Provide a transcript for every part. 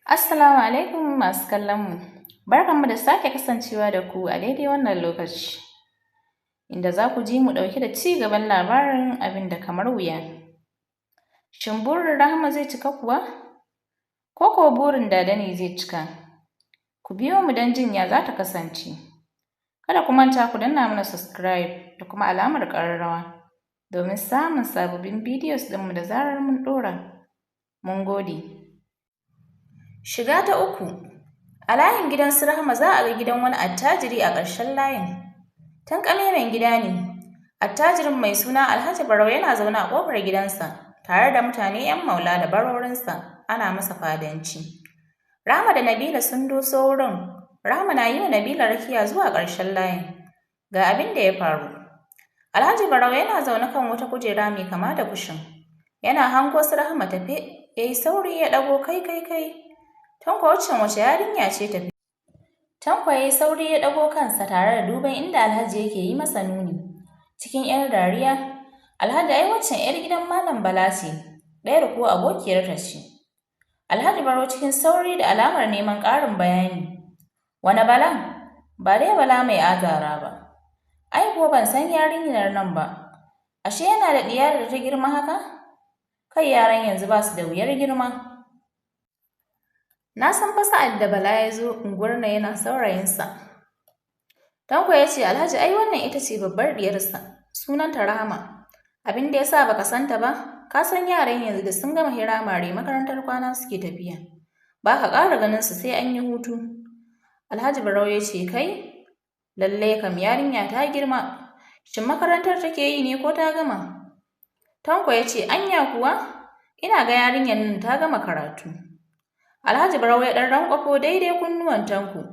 Assalamu alaikum masu kallon mu. Barkanmu da sake kasancewa da ku a daidai wannan lokaci, inda za ku ji mu ɗauke da ci gaban labarin abin da kamar wuya. Shin burin Rahama zai cika kuwa? Ko kuwa burin Dada ne zai cika? Ku biyo mu don jin ya za ta kasance. Kada ku manta ku danna mana subscribe da kuma alamar ƙararrawa domin samun sababbin bidiyos ɗinmu da zarar mun ɗora. Mun gode. Shiga ta uku. A layin gidan su Rahama za a ga gidan wani attajiri a ƙarshen layin. Tanƙamemen gida ne. Attajirin mai suna Alhaji Barau yana zaune a ƙofar gidansa tare da mutane 'yan maula da barorinsa ana masa fadanci. Rahama da Nabila sun doso wurin. Rahama na yi wa Nabila rakiya zuwa ƙarshen layin. Ga abin da ya faru. Alhaji Barau yana zaune kan wata kujera mai kama da kushin. Yana hango su Rahama tafe, ya yi sauri ya ɗago kai. Tanko waccan wace yarinya ce tafe? Tanko ya yi sauri ya ɗago kansa tare da duban inda Alhaji yake yi masa nuni. Cikin 'yar dariya, Alhaji ai waccan 'yar gidan Malam Bala ce, ɗayar ko abokiyarta ce. Alhaji Barau cikin sauri da alamar neman ƙarin bayani. Wane Balan? Ba dai Bala mai azara ba. Ai kuwa ban san yarinyar nan ba. Ashe yana da ɗiyar da ta girma haka? Kai yaran yanzu ba su da wuyar girma. Na san fa sa'ad da Bala ya zo unguwar nan yana saurayinsa. Tanko ya ce Alhaji ai wannan ita ce babbar ɗiyarsa, sunanta Rahama. Abin da ya sa baka santa ba, ka san yaran yanzu da sun gama hiramare makarantar kwana suke tafiya. Ba ka ƙara ganin su sai an yi hutu. Alhaji Barau ya ce kai, lallai kam yarinya ta girma. Shin makarantar take yi ne ko ta gama? Tanko ya ce anya kuwa, ina ga yarinyar nan ta gama karatu. Alhaji Barau ya ɗan rankwafo daidai kunnuwan Tanko.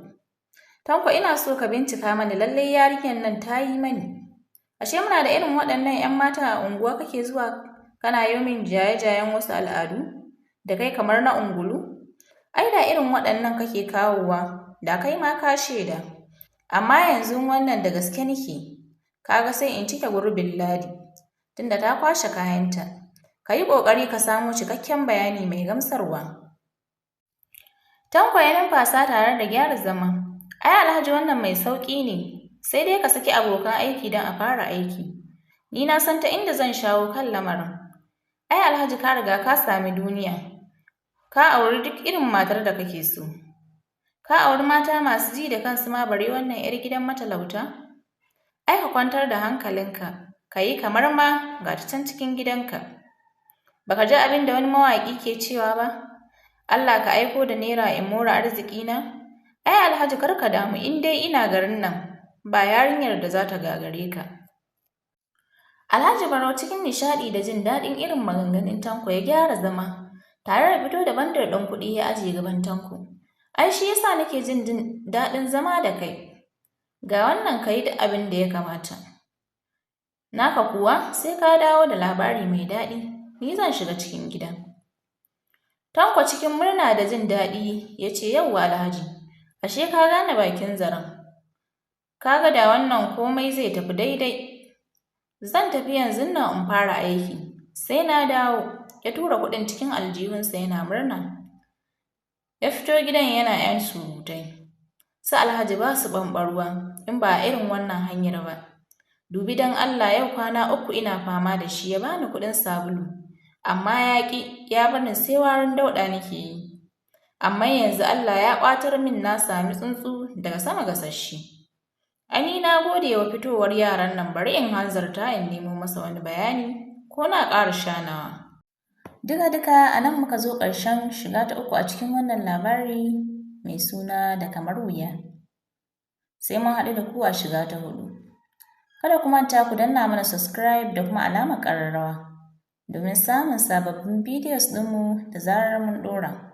Tanko ina so ka bincika mani lallai yarinyar nan ta yi mani. Ashe muna da irin waɗannan 'yan mata a unguwa kake zuwa kana yi min jaye-jayen wasu al'adu da kai kamar na ungulu? Ai da irin waɗannan kake kawowa da kai ma ka shaida. Amma yanzu wannan da gaske nake. Kaga sai in cike gurbin Ladi tunda ta kwashe kayanta. Ka yi ƙoƙari ka samo cikakken bayani mai gamsarwa. Tanko ya numfasa tare da gyara zama. Ai Alhaji wannan mai sauƙi ne, sai dai ka saki abokan aiki don a fara aiki. Ni na san ta inda zan shawo kan lamarin. Ai Alhaji ka riga ka sami duniya. Ka auri duk irin matar da kake so. Ka auri mata masu ji da kansu ma bare wannan 'yar gidan matalauta? Ai ka kwantar da hankalinka, ka yi kamar ma ga ta can cikin gidanka. Baka ji abin da wani mawaƙi ke cewa ba? Allah ka aiko da naira in more arzikina? Ai Alhaji kar ka damu in dai ina garin nan ba yarinyar da za ta gagare ka. Alhaji Barau cikin nishaɗi da jin daɗin irin maganganun Tanko ya gyara zama tare da fito da bandar ɗin kuɗi ya ajiye gaban Tanko. Ai shi yasa nake jin daɗin zama da kai. Ga wannan ka yi duk abin da ya kamata. Naka kuwa sai ka dawo da labari mai daɗi, ni zan shiga cikin gidan. Tanko cikin murna da jin daɗi ya ce yauwa Alhaji, ashe ka gane bakin zaren. Ka ga da wannan komai zai tafi daidai. Zan tafi yanzun nan in fara aiki, sai na dawo. Ya tura kuɗin cikin aljihunsa yana murna. Ya fito gidan yana 'yan surutai. Su Alhaji ba su ɓamɓaruwa in ba a irin wannan hanyar ba. Dubi don Allah yau kwana 3 ina fama da shi ya bani kuɗin sabulu. Amma ya ƙi, ya bar ni sai warin dauɗa nake yi. Amma yanzu Allah ya ƙwatar min na sami tsuntsu daga sama gasasshe. Ani na gode wa fitowar yaran nan bari in hanzarta in nemo masa wani bayani ko na ƙara shanawa. Duka a nan muka zo ƙarshen shiga ta 3 a cikin wannan labari mai suna da kamar wuya. Sai mun haɗu da ku a shiga ta 4. Kada ku manta ku danna mana subscribe da kuma alamar ƙararrawa domin samun sababbin bidiyos ɗinmu da zarar mun ɗora.